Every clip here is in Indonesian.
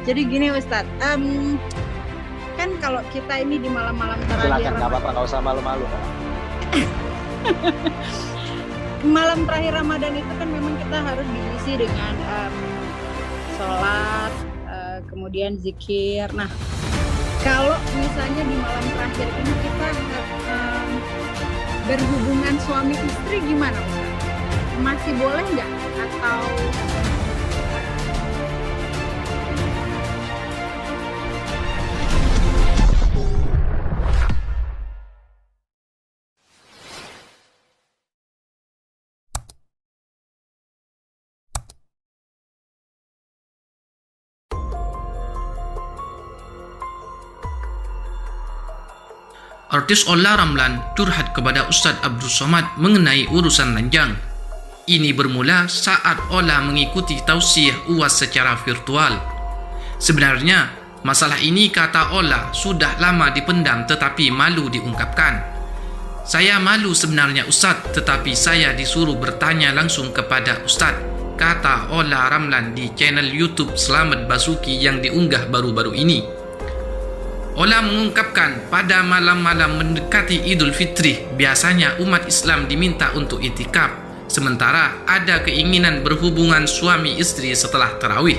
Jadi gini Ustadz, kan kalau kita ini di malam-malam terakhir Silakan, nggak apa-apa, nggak usah malu-malu. malam terakhir Ramadan itu kan memang kita harus diisi dengan sholat, kemudian zikir. Nah, kalau misalnya di malam terakhir ini kita berhubungan suami istri gimana Ustaz? Masih boleh nggak? Atau Artis Ola Ramlan curhat kepada Ustadz Abdul Somad mengenai urusan ranjang. Ini bermula saat Ola mengikuti tausiah UAS secara virtual. Sebenarnya, masalah ini kata Ola sudah lama dipendam tetapi malu diungkapkan. Saya malu sebenarnya Ustadz, tetapi saya disuruh bertanya langsung kepada Ustadz, kata Ola Ramlan di channel YouTube Selamat Basuki yang diunggah baru-baru ini. Ola mengungkapkan pada malam-malam mendekati Idul Fitri, biasanya umat Islam diminta untuk itikaf, sementara ada keinginan berhubungan suami istri setelah tarawih.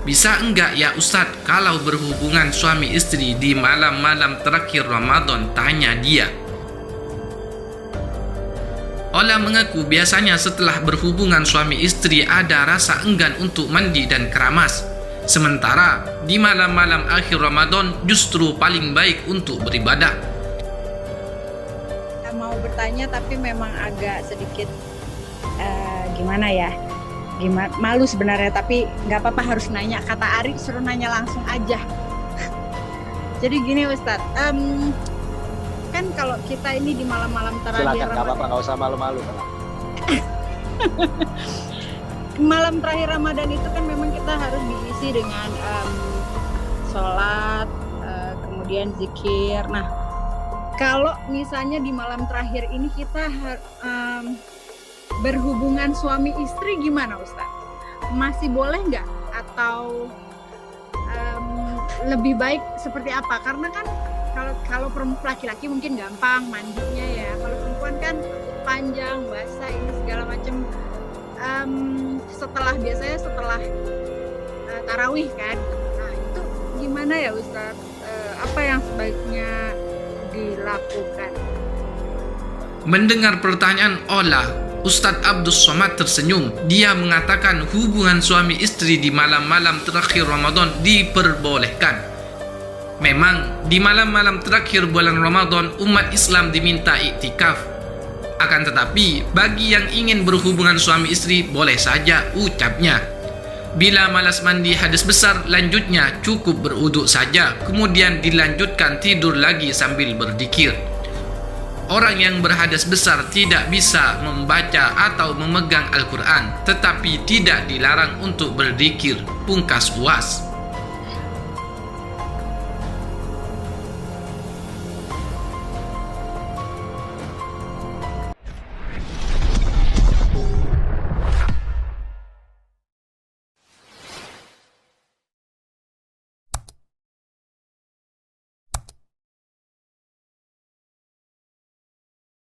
Bisa enggak ya Ustadz kalau berhubungan suami istri di malam-malam terakhir Ramadan, tanya dia. Ola mengaku biasanya setelah berhubungan suami istri ada rasa enggan untuk mandi dan keramas. Sementara di malam-malam akhir Ramadan justru paling baik untuk beribadah. mau bertanya tapi memang agak sedikit malu sebenarnya, tapi nggak apa-apa harus nanya. Kata Ari suruh nanya langsung aja. Jadi gini Ustadz, kan kalau kita ini di malam-malam terakhir Silakan, nggak apa-apa, nggak usah malu-malu. Malam terakhir Ramadan itu kan memang kita harus diisi dengan sholat, kemudian zikir. Nah, kalau misalnya di malam terakhir ini kita berhubungan suami istri gimana Ustaz? Masih boleh nggak? Atau lebih baik seperti apa? Karena kan kalau laki-laki mungkin gampang mandinya ya. Kalau perempuan kan panjang, basah, ini segala macam. Biasanya setelah tarawih kan. Nah, itu gimana ya Ustaz? Apa yang sebaiknya dilakukan? Mendengar pertanyaan Ola, Ustadz Abdul Somad tersenyum. Dia mengatakan hubungan suami istri di malam-malam terakhir Ramadan diperbolehkan. Memang di malam-malam terakhir bulan Ramadan umat Islam diminta iktikaf. Akan tetapi bagi yang ingin berhubungan suami istri boleh saja, ucapnya. Bila malas mandi hadas besar, lanjutnya cukup berwuduk saja, kemudian dilanjutkan tidur lagi sambil berzikir. Orang yang berhadas besar tidak bisa membaca atau memegang Al-Quran, tetapi tidak dilarang untuk berzikir, pungkas UAS.